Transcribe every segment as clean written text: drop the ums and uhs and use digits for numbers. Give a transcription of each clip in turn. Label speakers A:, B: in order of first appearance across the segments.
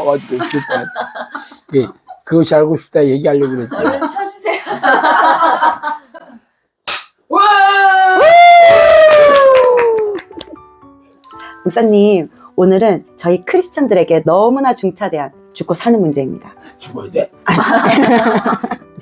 A: 와가지고 죽을 뻔했다. 그것이 알고 싶다 얘기하려고 그랬지.
B: 얼른 쳐주세요.
A: 와!
C: 목사님, 오늘은 저희 크리스천들에게 너무나 중차대한 죽고 사는 문제입니다.
A: 죽어야 돼?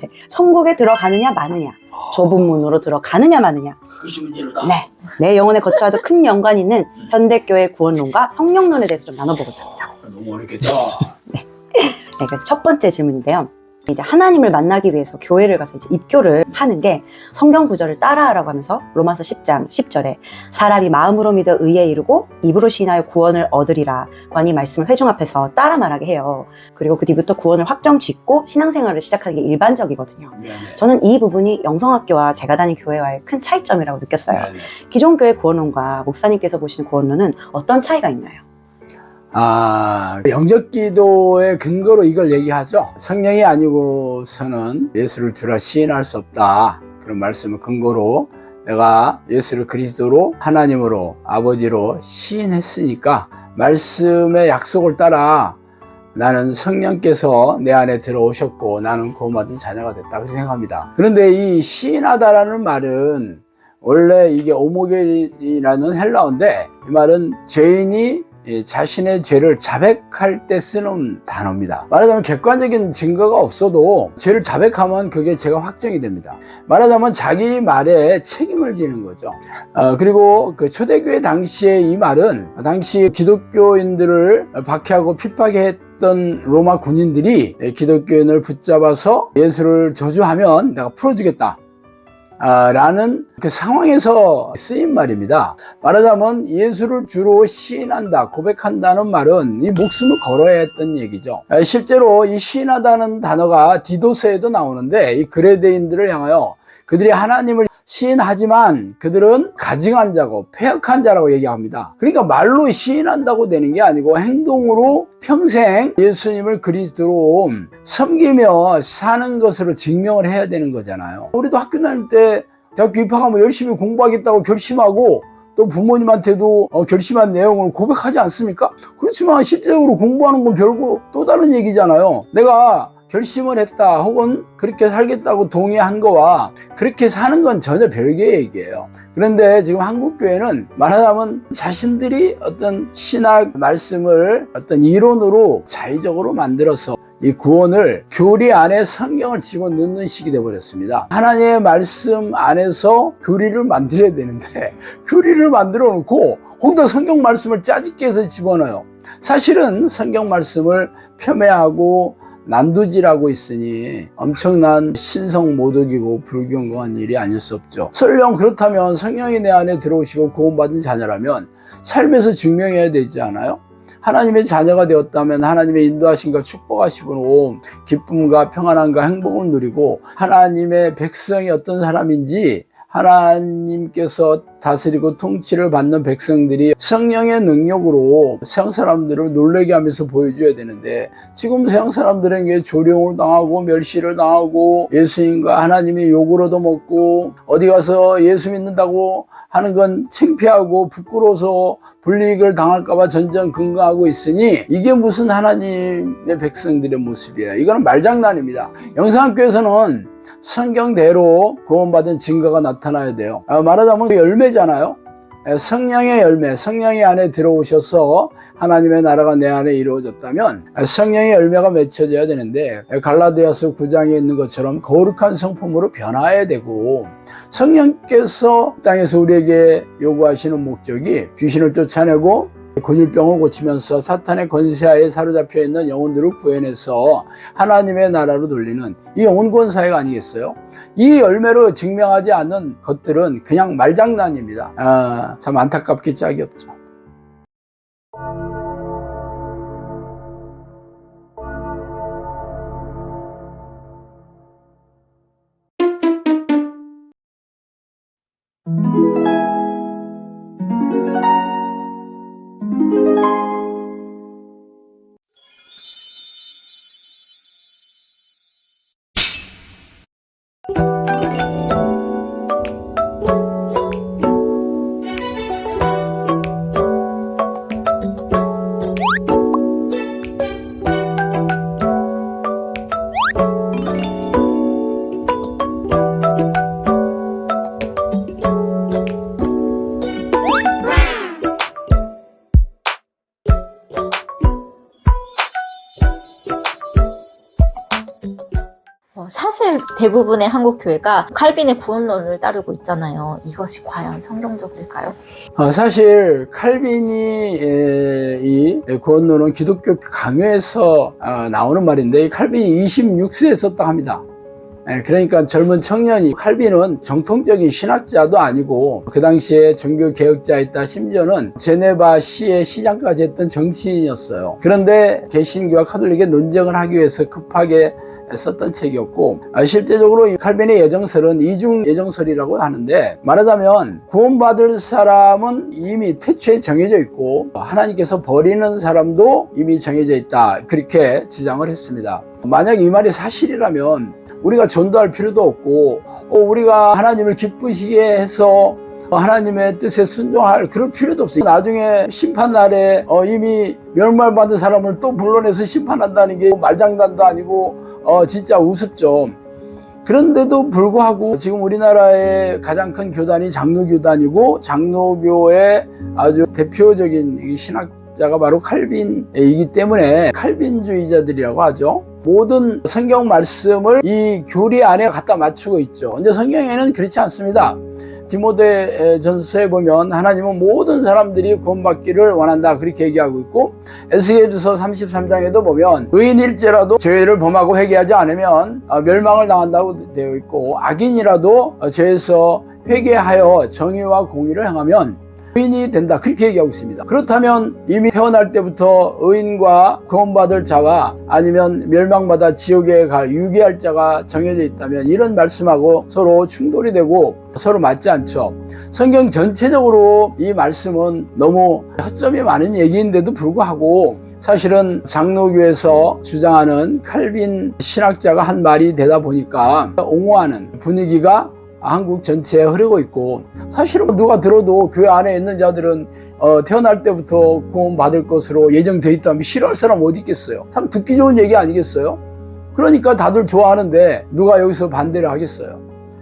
C: 네. 천국에 들어가느냐 마느냐, 좁은 문으로 들어가느냐 마느냐.
A: 그것이 문제로다.
C: 네, 내 영혼의 거처와도 큰 연관이 있는 현대교회 구원론과 성령론에 대해서 좀 나눠보고자 합니다.
A: 너무 어렵겠다.
C: 네, 그래서 첫 번째 질문인데요. 이제 하나님을 만나기 위해서 교회를 가서 이제 입교를 하는 게 성경 구절을 따라하라고 하면서 로마서 10장 10절에 사람이 마음으로 믿어 의에 이르고 입으로 시인하여 구원을 얻으리라 이 말씀을 회중 앞에서 따라 말하게 해요. 그리고 그 뒤부터 구원을 확정 짓고 신앙생활을 시작하는 게 일반적이거든요.
A: 네네.
C: 저는 이 부분이 영성학교와 제가 다닌 교회와의 큰 차이점이라고 느꼈어요.
A: 네네.
C: 기존 교회 구원론과 목사님께서 보시는 구원론은 어떤 차이가 있나요?
A: 영적 기도의 근거로 이걸 얘기하죠. 성령이 아니고서는 예수를 주라 시인할 수 없다. 그런 말씀을 근거로 내가 예수를 그리스도로 하나님으로 아버지로 시인했으니까 말씀의 약속을 따라 나는 성령께서 내 안에 들어오셨고 나는 구원받은 자녀가 됐다. 그렇게 생각합니다. 그런데 이 시인하다라는 말은 원래 이게 오모겔이라는 헬라어인데 이 말은 죄인이 자신의 죄를 자백할 때 쓰는 단어입니다. 말하자면 객관적인 증거가 없어도 죄를 자백하면 그게 죄가 확정이 됩니다. 말하자면 자기 말에 책임을 지는 거죠. 그리고 그 초대교회 당시에 이 말은 당시 기독교인들을 박해하고 핍박했던 로마 군인들이 기독교인을 붙잡아서 예수를 저주하면 내가 풀어주겠다 라는 그 상황에서 쓰인 말입니다. 말하자면 예수를 주로 시인한다, 고백한다는 말은 이 목숨을 걸어야 했던 얘기죠. 실제로 이 시인하다는 단어가 디도서에도 나오는데 이 그레데인들을 향하여 그들이 하나님을 시인하지만 그들은 가증한 자고 패역한 자라고 얘기합니다. 그러니까 말로 시인한다고 되는 게 아니고 행동으로 평생 예수님을 그리스도로 섬기며 사는 것으로 증명을 해야 되는 거잖아요. 우리도 학교 다닐 때 대학교 입학하면 열심히 공부하겠다고 결심하고 또 부모님한테도 결심한 내용을 고백하지 않습니까? 그렇지만 실제적으로 공부하는 건 별거 또 다른 얘기잖아요. 내가 결심을 했다 혹은 그렇게 살겠다고 동의한 거와 그렇게 사는 건 전혀 별개의 얘기예요. 그런데 지금 한국교회는 말하자면 자신들이 어떤 신학 말씀을 어떤 이론으로 자의적으로 만들어서 이 구원을 교리 안에 성경을 집어넣는 식이 되어버렸습니다. 하나님의 말씀 안에서 교리를 만들어야 되는데 교리를 만들어 놓고 거기다 성경 말씀을 짜집게 해서 집어넣어요. 사실은 성경 말씀을 폄훼하고 난도질하고 있으니 엄청난 신성 모독이고 불경건한 일이 아닐 수 없죠. 설령 그렇다면 성령이 내 안에 들어오시고 구원받은 자녀라면 삶에서 증명해야 되지 않아요? 하나님의 자녀가 되었다면 하나님의 인도하심과 축복하심으로 기쁨과 평안함과 행복을 누리고 하나님의 백성이 어떤 사람인지 하나님께서 다스리고 통치를 받는 백성들이 성령의 능력으로 세상 사람들을 놀라게 하면서 보여줘야 되는데 지금 세상 사람들에게 조롱을 당하고 멸시를 당하고 예수님과 하나님의 욕을 얻어먹고 어디 가서 예수 믿는다고 하는 건 창피하고 부끄러워서 불이익을 당할까봐 전전긍긍하고 있으니 이게 무슨 하나님의 백성들의 모습이에요. 이거는 말장난입니다. 영상학교에서는 성경대로 구원받은 증거가 나타나야 돼요. 말하자면 열매잖아요. 성령의 열매, 성령이 안에 들어오셔서 하나님의 나라가 내 안에 이루어졌다면 성령의 열매가 맺혀져야 되는데 갈라디아서 9장에 있는 것처럼 거룩한 성품으로 변화해야 되고 성령께서 땅에서 우리에게 요구하시는 목적이 귀신을 쫓아내고 고질병을 고치면서 사탄의 권세하에 사로잡혀 있는 영혼들을 구해내서 하나님의 나라로 돌리는 이 영혼 구원 사회가 아니겠어요? 이 열매로 증명하지 않는 것들은 그냥 말장난입니다. 참 안타깝게 짝이 없죠.
B: 사실 대부분의 한국 교회가 칼빈의 구원론을 따르고 있잖아요. 이것이 과연 성경적일까요?
A: 사실 칼빈이 이 구원론은 기독교 강요에서 나오는 말인데, 칼빈이 26세에 썼다 합니다. 그러니까 젊은 청년이, 칼빈은 정통적인 신학자도 아니고 그 당시에 종교개혁자였다, 심지어는 제네바 시의 시장까지 했던 정치인이었어요. 그런데 개신교와 카톨릭의 논쟁을 하기 위해서 급하게 썼던 책이었고, 실제적으로 이 칼빈의 예정설은 이중 예정설이라고 하는데, 말하자면 구원받을 사람은 이미 태초에 정해져 있고 하나님께서 버리는 사람도 이미 정해져 있다, 그렇게 주장을 했습니다. 만약 이 말이 사실이라면 우리가 전도할 필요도 없고, 우리가 하나님을 기쁘시게 해서 하나님의 뜻에 순종할 그럴 필요도 없어요. 나중에 심판날에 이미 멸망받은 사람을 또 불러내서 심판한다는 게 말장난도 아니고 진짜 우습죠. 그런데도 불구하고 지금 우리나라의 가장 큰 교단이 장로교단이고, 장로교의 아주 대표적인 신학자가 바로 칼빈이기 때문에 칼빈주의자들이라고 하죠. 모든 성경 말씀을 이 교리 안에 갖다 맞추고 있죠. 근데 성경에는 그렇지 않습니다. 디모데 전서에 보면 하나님은 모든 사람들이 구원받기를 원한다, 그렇게 얘기하고 있고, 에스겔서 33장에도 보면 의인일지라도 죄를 범하고 회개하지 않으면 멸망을 당한다고 되어 있고, 악인이라도 죄에서 회개하여 정의와 공의를 행하면 의인이 된다, 그렇게 얘기하고 있습니다. 그렇다면 이미 태어날 때부터 의인과 구원받을 자와 아니면 멸망받아 지옥에 갈 유괴할 자가 정해져 있다면 이런 말씀하고 서로 충돌이 되고 서로 맞지 않죠. 성경 전체적으로 이 말씀은 너무 허점이 많은 얘기인데도 불구하고 사실은 장로교에서 주장하는 칼빈 신학자가 한 말이 되다 보니까 옹호하는 분위기가 한국 전체에 흐르고 있고, 사실은 누가 들어도 교회 안에 있는 자들은 태어날 때부터 구원받을 것으로 예정되어 있다면 싫어할 사람 어디 있겠어요? 참 듣기 좋은 얘기 아니겠어요? 그러니까 다들 좋아하는데 누가 여기서 반대를 하겠어요?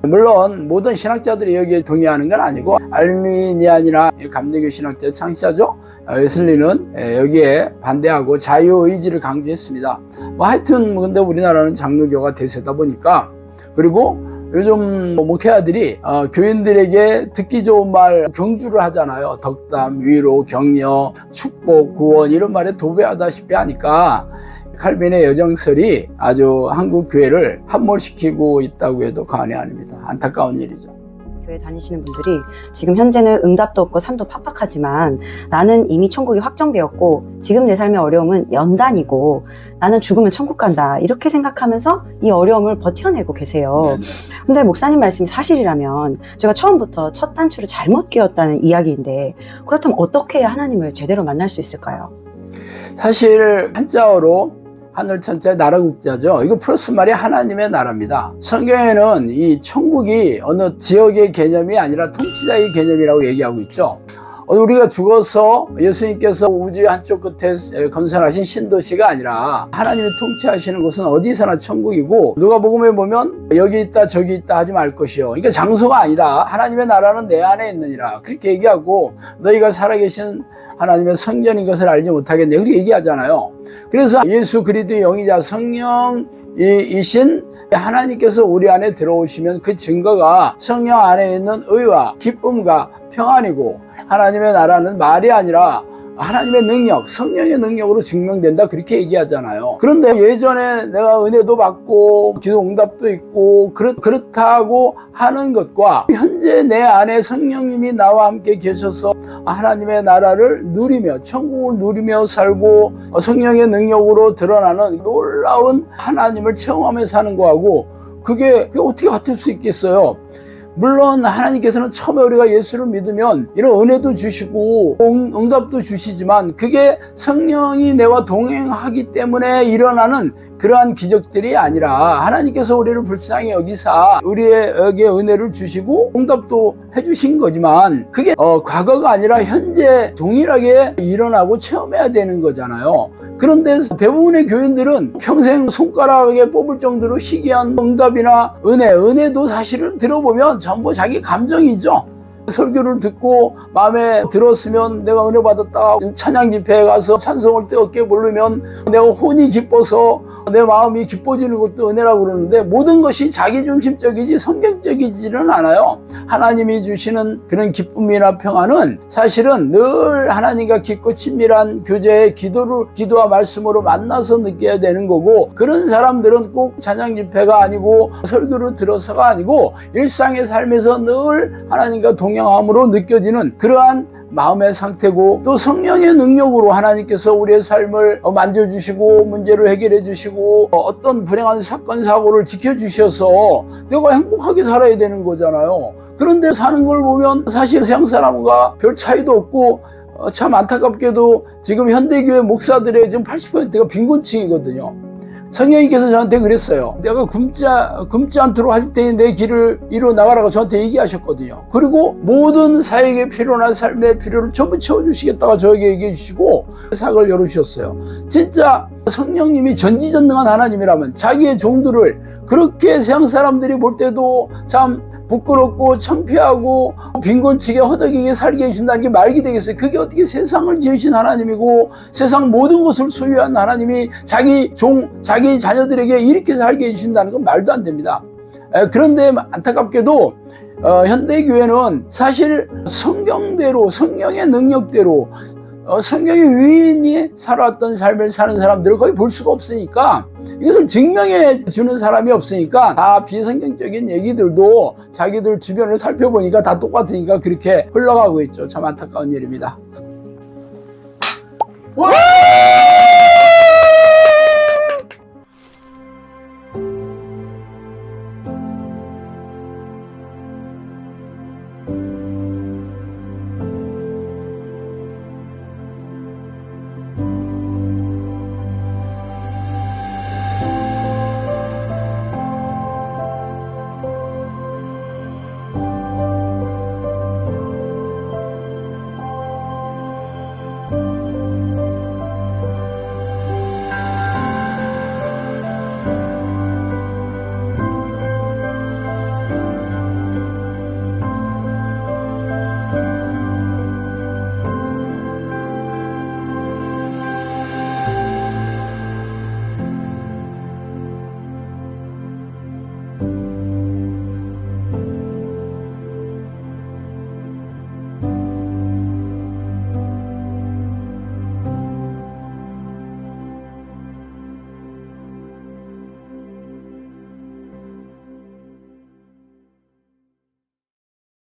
A: 물론 모든 신학자들이 여기에 동의하는 건 아니고, 알미니안이나 감리교 신학자 창시자죠, 웨슬리는 여기에 반대하고 자유의지를 강조했습니다. 하여튼 근데 우리나라는 장로교가 대세다 보니까, 그리고 요즘 목회자들이 교인들에게 듣기 좋은 말 경주를 하잖아요. 덕담, 위로, 격려, 축복, 구원 이런 말에 도배하다시피 하니까 칼빈의 여정설이 아주 한국 교회를 함몰시키고 있다고 해도 과언이 아닙니다. 안타까운 일이죠.
C: 교회 다니시는 분들이 지금 현재는 응답도 없고 삶도 팍팍하지만 나는 이미 천국이 확정되었고 지금 내 삶의 어려움은 연단이고 나는 죽으면 천국 간다, 이렇게 생각하면서 이 어려움을 버텨내고 계세요. 근데 목사님 말씀이 사실이라면 제가 처음부터 첫 단추를 잘못 끼웠다는 이야기인데, 그렇다면 어떻게 해야 하나님을 제대로 만날 수 있을까요?
A: 사실 한자어로 하늘 천자의 나라 국자죠. 이거 플러스 말이 하나님의 나라입니다. 성경에는 이 천국이 어느 지역의 개념이 아니라 통치자의 개념이라고 얘기하고 있죠. 우리가 죽어서 예수님께서 우주 한쪽 끝에 건설하신 신도시가 아니라 하나님이 통치하시는 곳은 어디서나 천국이고, 누가복음에 보면 여기 있다 저기 있다 하지 말 것이요, 그러니까 장소가 아니다, 하나님의 나라는 내 안에 있느니라, 그렇게 얘기하고, 너희가 살아계신 하나님의 성전인 것을 알지 못하겠네, 그렇게 얘기하잖아요. 그래서 예수 그리스도의 영이자 성령이신 하나님께서 우리 안에 들어오시면 그 증거가 성령 안에 있는 의와 기쁨과 평안이고, 하나님의 나라는 말이 아니라 하나님의 능력, 성령의 능력으로 증명된다, 그렇게 얘기하잖아요. 그런데 예전에 내가 은혜도 받고 기도 응답도 있고 그렇다고 하는 것과 현재 내 안에 성령님이 나와 함께 계셔서 하나님의 나라를 누리며 천국을 누리며 살고 성령의 능력으로 드러나는 놀라운 하나님을 체험하며 사는 거하고 그게 어떻게 같을 수 있겠어요? 물론 하나님께서는 처음에 우리가 예수를 믿으면 이런 은혜도 주시고 응답도 주시지만, 그게 성령이 내와 동행하기 때문에 일어나는 그러한 기적들이 아니라, 하나님께서 우리를 불쌍히 여기사 우리에게 은혜를 주시고 응답도 해주신 거지만, 그게 과거가 아니라 현재 동일하게 일어나고 체험해야 되는 거잖아요. 그런데 대부분의 교인들은 평생 손가락에 뽑을 정도로 희귀한 응답이나 은혜도 사실을 들어보면 전부 자기 감정이죠. 설교를 듣고 마음에 들었으면 내가 은혜 받았다. 찬양 집회에 가서 찬송을 뜨겁게 부르면 내가 혼이 기뻐서 내 마음이 기뻐지는 것도 은혜라고 그러는데 모든 것이 자기중심적이지 성경적이지는 않아요. 하나님이 주시는 그런 기쁨이나 평안은 사실은 늘 하나님과 깊고 친밀한 교제의 기도와 말씀으로 만나서 느껴야 되는 거고, 그런 사람들은 꼭 찬양 집회가 아니고 설교를 들어서가 아니고 일상의 삶에서 늘 하나님과 동행함으로 느껴지는 그러한 마음의 상태고, 또 성령의 능력으로 하나님께서 우리의 삶을 만져주시고 문제를 해결해 주시고 어떤 불행한 사건 사고를 지켜주셔서 내가 행복하게 살아야 되는 거잖아요. 그런데 사는 걸 보면 사실 세상 사람과 별 차이도 없고, 참 안타깝게도 지금 현대교회 목사들의 지금 80%가 빈곤층이거든요. 성령님께서 저한테 그랬어요. 내가 굶지 않도록 할 때에 내 길을 이루어 나가라고 저한테 얘기하셨거든요. 그리고 모든 사역의 필요나 삶의 필요를 전부 채워주시겠다고 저에게 얘기해 주시고 사역을 열어주셨어요. 진짜 성령님이 전지전능한 하나님이라면 자기의 종들을 그렇게 세상 사람들이 볼 때도 참 부끄럽고 창피하고 빈곤치게 허덕이게 살게 해준다는 게 말이 되겠어요? 그게 어떻게 세상을 지으신 하나님이고 세상 모든 것을 소유한 하나님이 자기 자녀들에게 이렇게 살게 해주신다는 건 말도 안 됩니다. 그런데 안타깝게도 현대교회는 사실 성경대로, 성령의 능력대로, 성경의 위인이 살아왔던 삶을 사는 사람들을 거의 볼 수가 없으니까, 이것을 증명해 주는 사람이 없으니까 다 비성경적인 얘기들도 자기들 주변을 살펴보니까 다 똑같으니까 그렇게 흘러가고 있죠. 참 안타까운 일입니다.
B: 와!